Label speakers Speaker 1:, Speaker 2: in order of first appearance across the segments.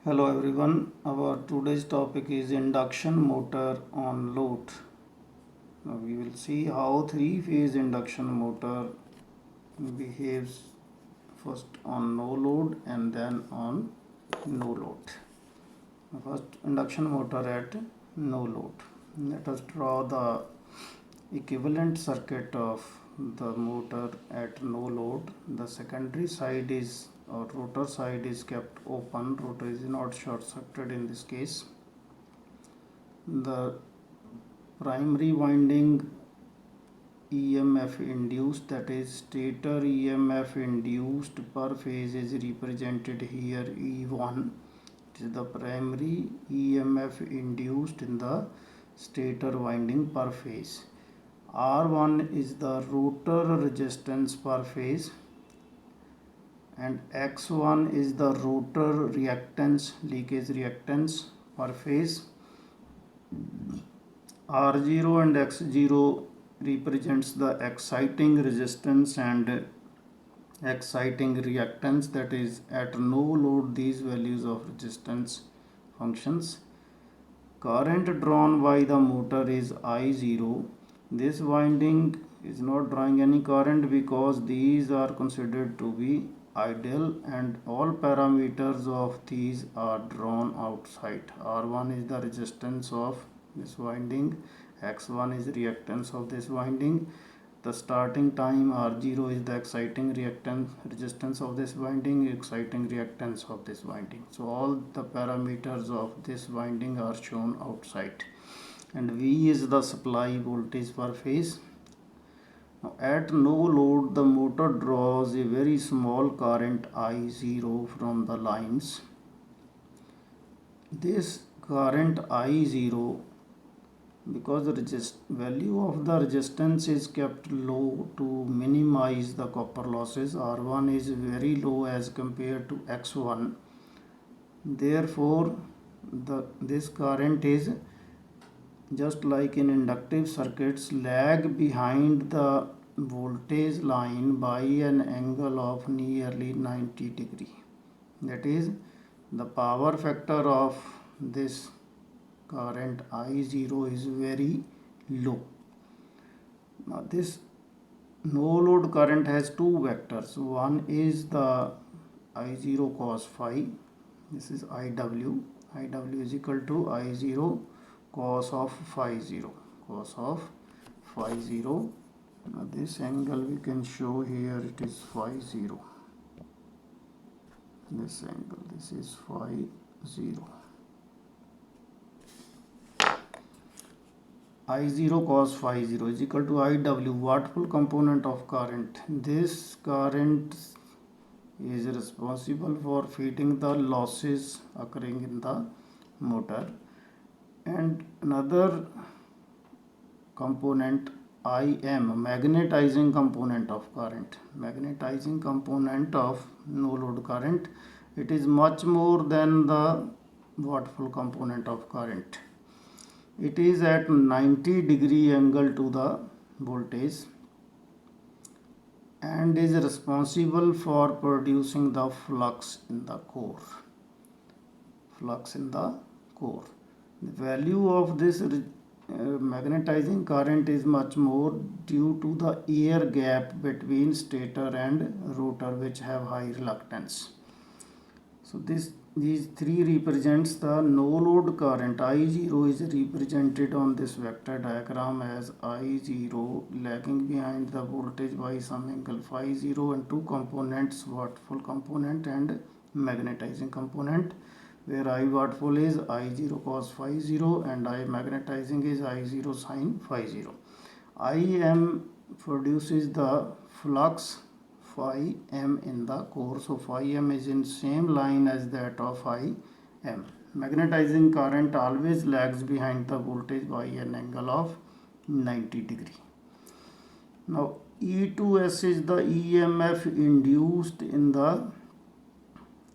Speaker 1: Hello everyone, our today's topic is induction motor on load. Now we will see how three-phase induction motor behaves first on no load and then on no load. First induction motor at no load. Let us draw the equivalent circuit of the motor at no load. The secondary side is or rotor side is kept open. Rotor is not short circuited in this case. The primary winding EMF induced, that is stator EMF induced per phase, is represented here E1. It is the primary EMF induced in the stator winding per phase. R1 is the rotor resistance per phase and X1 is the rotor reactance, leakage reactance per phase. R0 and X0 represents the exciting resistance and exciting reactance, that is at no load these values of resistance functions. Current drawn by the motor is I0. This winding is not drawing any current because these are considered to be ideal and all parameters of these are drawn outside. R1 is the resistance of this winding, X1 is reactance of this winding, the starting time R0 is the exciting reactance resistance of this winding, exciting reactance of this winding. So all the parameters of this winding are shown outside, and V is the supply voltage per phase. Now at no load the motor draws a very small current I0 from the lines. This current I0, because the value of the resistance is kept low to minimize the copper losses, R1 is very low as compared to X1. Therefore this current is, just like in inductive circuits, lag behind the voltage line by an angle of nearly 90 degree. That is, the power factor of this current I0 is very low. Now this no load current has two vectors. One is the I0 cos phi. This is IW. IW is equal to I0 cos of phi 0. Cos of phi 0. Now this angle we can show here, it is phi 0. This angle, this is phi 0. I0 cos phi 0 is equal to IW, wattful component of current. This current is responsible for feeding the losses occurring in the motor. And another component IM, magnetizing component of current. Magnetizing component of no load current. It is much more than the wattful component of current. It is at 90 degree angle to the voltage and is responsible for producing the flux in the core. Flux in the core. The value of this magnetizing current is much more due to the air gap between stator and rotor, which have high reluctance. So these three represents the no load current. I0 is represented on this vector diagram as I0 lagging behind the voltage by some angle phi 0, and two components, wattful component and magnetizing component, where I wattful is I0 cos phi 0 and I magnetizing is I0 sin phi 0. IM produces the flux phi m in the core, so phi m is in same line as that of phi m. Magnetizing current always lags behind the voltage by an angle of 90 degree. Now E2S is the EMF induced in the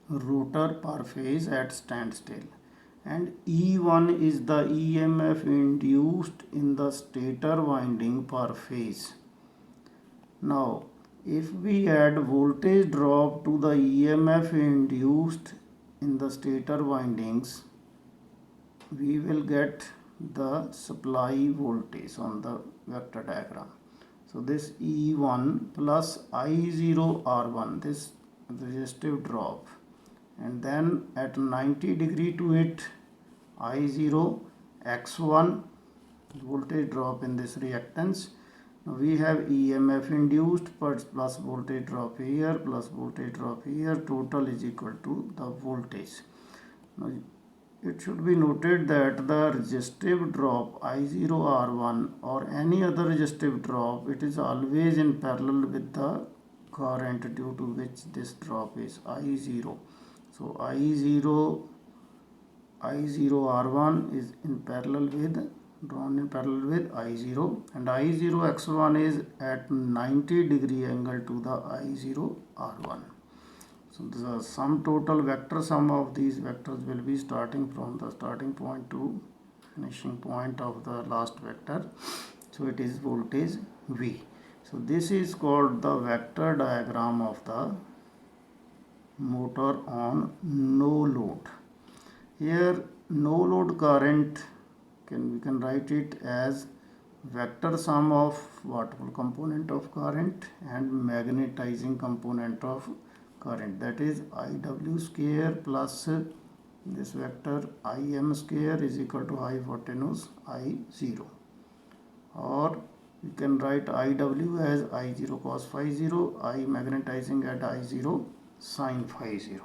Speaker 1: rotor per phase at standstill, and E1 is the EMF induced in the stator winding per phase. Now if we add voltage drop to the EMF induced in the stator windings, we will get the supply voltage on the vector diagram. So this E1 plus I0 R1, this resistive drop, and then at 90 degree to it I0 X1 voltage drop in this reactance. Now we have EMF induced plus voltage drop here plus voltage drop here, total is equal to the voltage. Now it should be noted that the resistive drop I0 R1 or any other resistive drop, it is always in parallel with the current due to which this drop is I0. So I0 R1 is in parallel with, drawn in parallel with I0, and I0 X1 is at 90 degree angle to the I0 R1. So the sum total vector sum of these vectors will be starting from the starting point to finishing point of the last vector. So it is voltage V. So this is called the vector diagram of the motor on no load. Here no load current, we can write it as vector sum of wattable component of current and magnetizing component of current, that is IW square plus this vector IM square is equal to hypotenuse I0, or we can write IW as I0 cos phi 0, I magnetizing at I0 sin phi 0.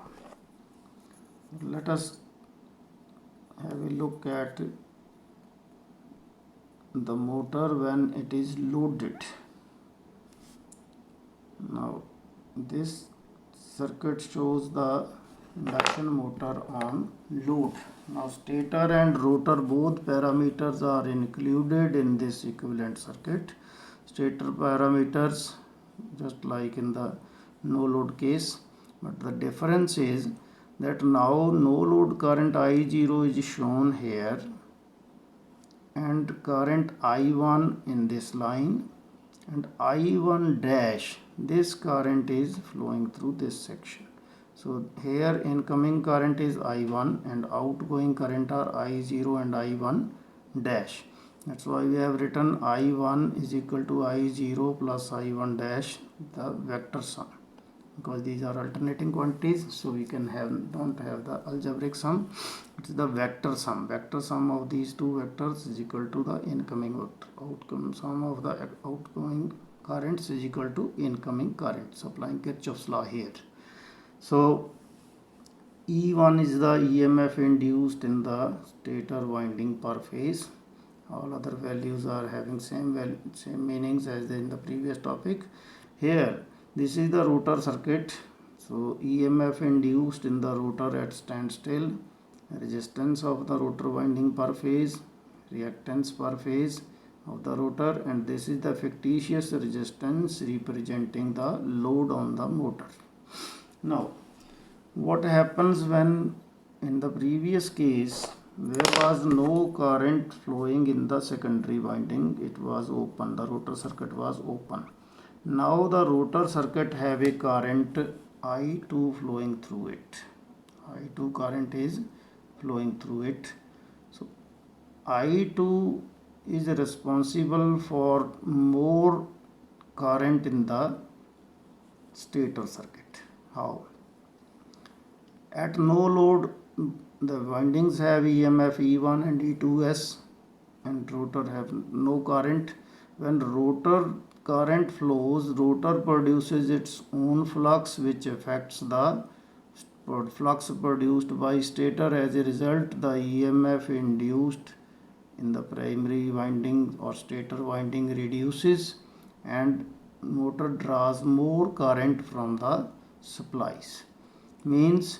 Speaker 1: Let us have a look at the motor when it is loaded. Now this circuit shows the induction motor on load. Now stator and rotor both parameters are included in this equivalent circuit. Stator parameters just like in the no load case, but the difference is that now no load current I0 is shown here and current I1 in this line, and I1 dash, this current is flowing through this section. So here incoming current is I1 and outgoing current are I0 and I1 dash. That's why we have written I1 is equal to I0 plus I1 dash, the vector sum, because these are alternating quantities, so we can don't have the algebraic sum. It is the vector sum. Vector sum of these two vectors is equal to the incoming vector. Outcome sum of the outgoing currents is equal to incoming currents, applying Kirchhoff's law here. So E1 is the EMF induced in the stator winding per phase. All other values are having same meanings as in the previous topic. Here this is the rotor circuit. So EMF induced in the rotor at standstill, resistance of the rotor winding per phase, reactance per phase of the rotor, and this is the fictitious resistance representing the load on the motor. Now what happens when in the previous case there was no current flowing in the secondary winding, it was open, the rotor circuit was open. Now the rotor circuit have a current I2 flowing through it. I2 current is flowing through it. So I2 is responsible for more current in the stator circuit. How? At no load, the windings have EMF E1 and E2s, and rotor have no current. When rotor current flows, rotor produces its own flux which affects the flux produced by stator. As a result, the EMF induced in the primary winding or stator winding reduces and motor draws more current from the supplies. Means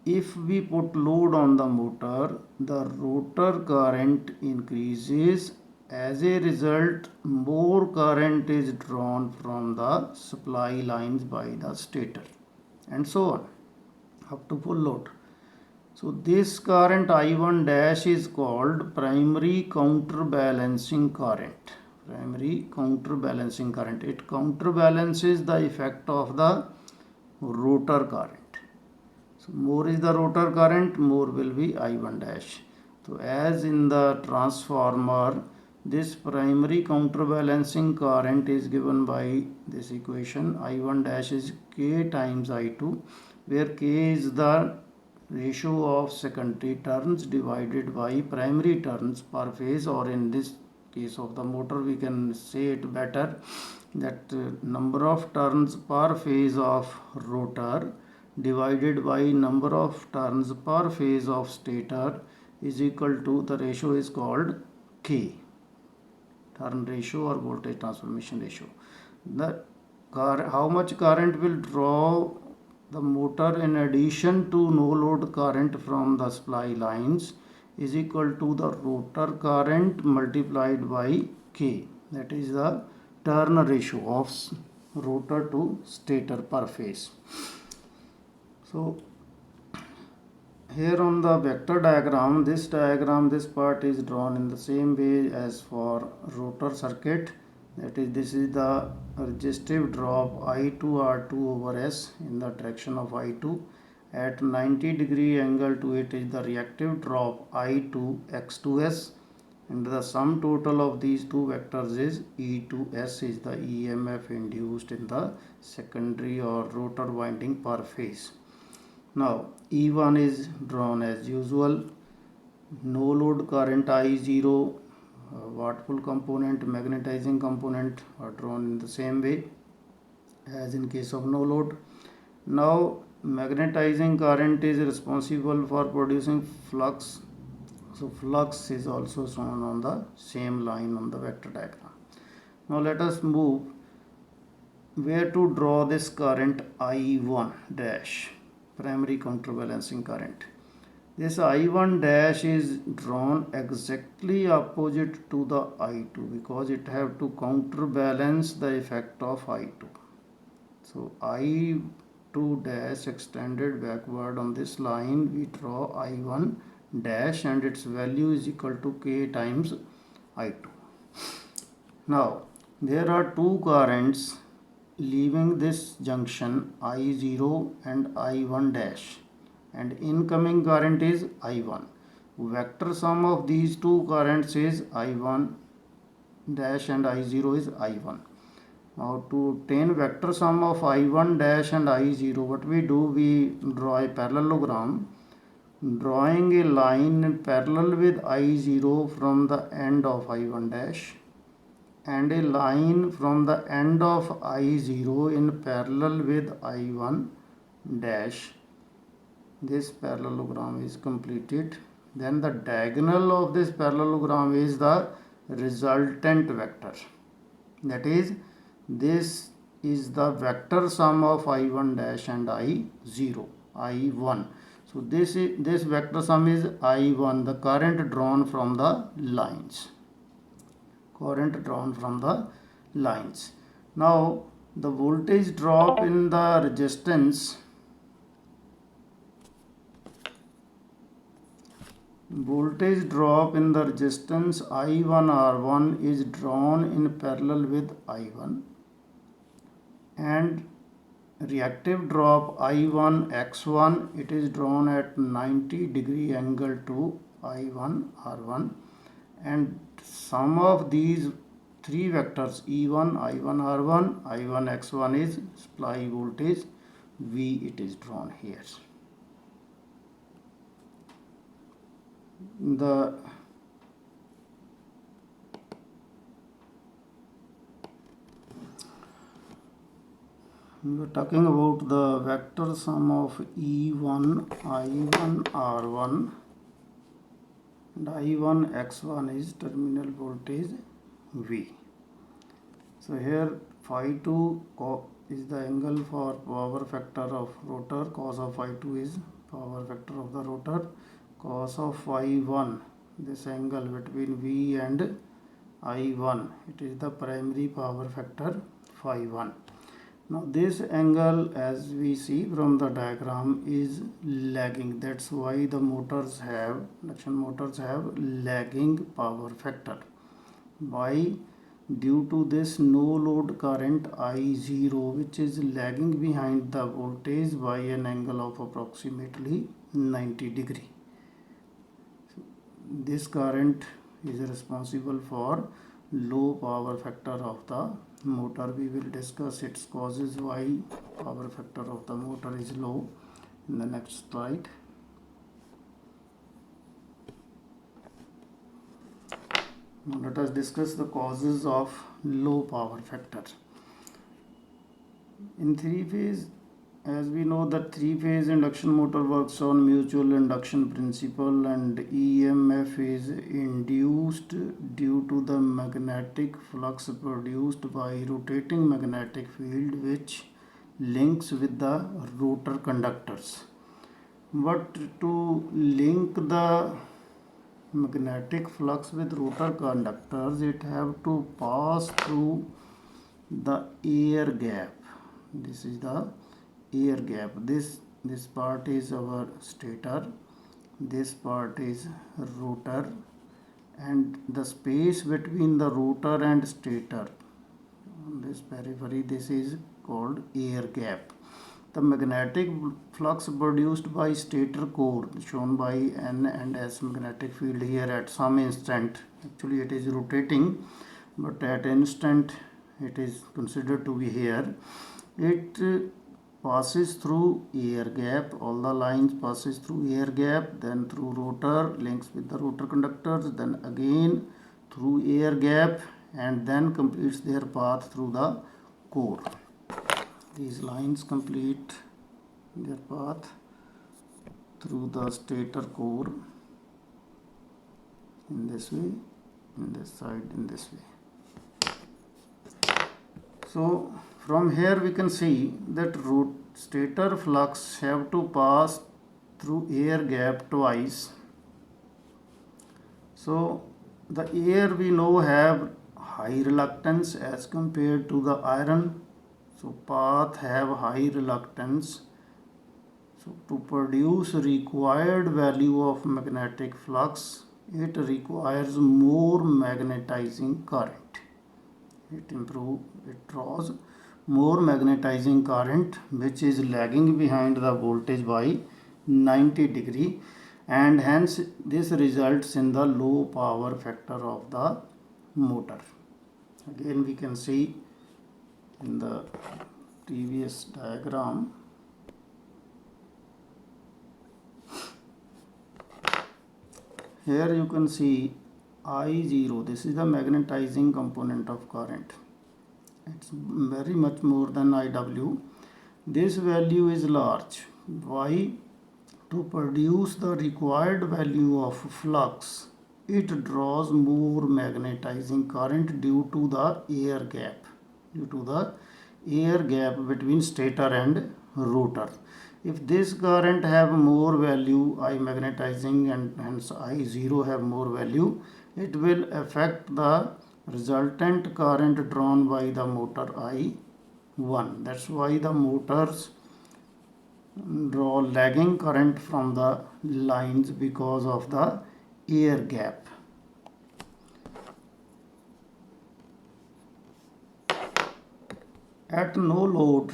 Speaker 1: if we put load on the motor, the rotor current increases. As a result, more current is drawn from the supply lines by the stator, and so on up to full load. So this current I1 dash is called primary counterbalancing current. Primary counterbalancing current. It counterbalances the effect of the rotor current. So more is the rotor current, more will be I1 dash. So as in the transformer, this primary counterbalancing current is given by this equation. I1 dash is K times I2, where K is the ratio of secondary turns divided by primary turns per phase, or in this case of the motor we can say it better that number of turns per phase of rotor divided by number of turns per phase of stator is equal to, the ratio is called K, turn ratio or voltage transformation ratio. How much current will draw the motor in addition to no load current from the supply lines is equal to the rotor current multiplied by K, that is the turn ratio of rotor to stator per phase. So here on the vector diagram, this part is drawn in the same way as for rotor circuit. That is, this is the resistive drop I2R2 over S in the direction of I2. At 90-degree angle to it is the reactive drop I2X2S, and the sum total of these two vectors is E2S, is the EMF induced in the secondary or rotor winding per phase. Now E1 is drawn as usual. No load current I0, wattful component, magnetizing component are drawn in the same way as in case of no load. Now magnetizing current is responsible for producing flux, so flux is also shown on the same line on the vector diagram. Now let us move where to draw this current I1 dash, primary counterbalancing current. This I1 dash is drawn exactly opposite to the I2 because it have to counterbalance the effect of I2. So I2 dash extended backward on this line, we draw I1 dash and its value is equal to K times I2. Now there are two currents leaving this junction, I0 and I1 dash, and incoming current is I1. Vector sum of these two currents is I1 dash and I0 is I1. Now to obtain vector sum of I1 dash and I0, what we do, we draw a parallelogram, drawing a line parallel with I0 from the end of I1 dash and a line from the end of I0 in parallel with I1 dash. This parallelogram is completed. Then the diagonal of this parallelogram is the resultant vector. That is, this is the vector sum of I1 dash and I0, I1. So this vector sum is I1, the current drawn from the lines. Now the voltage drop in the resistance, I1R1 is drawn in parallel with I1, and reactive drop I1X1, it is drawn at 90-degree angle to I1R1, and sum of these three vectors E1, I1R1, I1X1 is supply voltage V, it is drawn here. We are talking about the vector sum of E1, I1R1 and I1X1 is terminal voltage V. So here phi 2 is the angle for power factor of rotor, cos of phi 2 is power factor of the rotor, cos of phi 1, this angle between V and I1, it is the primary power factor phi 1. Now this angle, as we see from the diagram, is lagging. That's why the induction motors have lagging power factor. By Due to this, no load current I0, which is lagging behind the voltage by an angle of approximately 90 degree. This current is responsible for low power factor of the motor. We will discuss its causes, why power factor of the motor is low, in the next slide. Now let us discuss the causes of low power factor. In three phase, as we know that three-phase induction motor works on mutual induction principle, and EMF is induced due to the magnetic flux produced by rotating magnetic field which links with the rotor conductors. But to link the magnetic flux with rotor conductors, it have to pass through the air gap. This is the air gap. This part is our stator, this part is rotor, and the space between the rotor and stator, this periphery, this is called air gap. The magnetic flux produced by stator core, shown by N and S magnetic field here at some instant, actually it is rotating, but at instant it is considered to be here. It passes through air gap, all the lines passes through air gap, then through rotor, links with the rotor conductors, then again through air gap, and then completes their path through the core. These lines complete their path through the stator core in this way, in this side, in this way. So from here we can see that stator flux have to pass through air gap twice. So the air we know have high reluctance as compared to the iron. So path have high reluctance. So to produce required value of magnetic flux, it requires more magnetizing current. It draws more magnetizing current, which is lagging behind the voltage by 90 degree, and hence this results in the low power factor of the motor. Again we can see in the previous diagram, here you can see I0, this is the magnetizing component of current. It's very much more than IW. This value is large. Why? To produce the required value of flux, it draws more magnetizing current due to the air gap. Due to the air gap between stator and rotor. If this current have more value, I magnetizing, and hence I0 have more value, it will affect the resultant current drawn by the motor I1. That's why the motors draw lagging current from the lines, because of the air gap. At no load,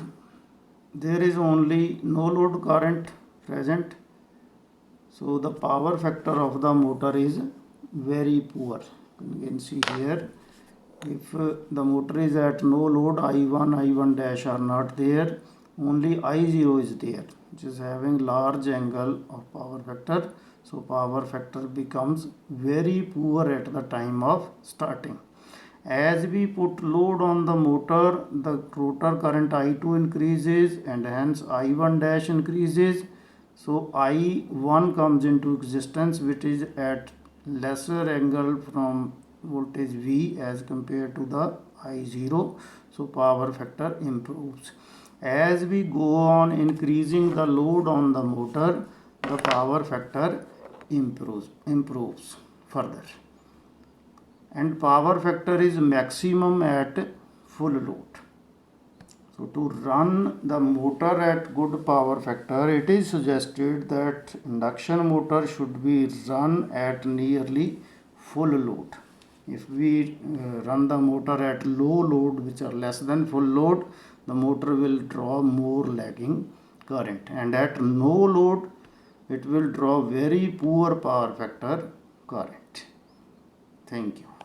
Speaker 1: there is only no load current present, so the power factor of the motor is very poor. You can see here, if the motor is at no load, I1 dash are not there, only I0 is there, which is having large angle of power factor. So power factor becomes very poor at the time of starting. As we put load on the motor, the rotor current I2 increases, and hence I1 dash increases. So I1 comes into existence, which is at lesser angle from voltage V as compared to the I0. So power factor improves. As we go on increasing the load on the motor, the power factor improves further. And power factor is maximum at full load. So to run the motor at good power factor, it is suggested that induction motor should be run at nearly full load. If we run the motor at low load, which are less than full load, the motor will draw more lagging current, and at no load it will draw very poor power factor current. Thank you.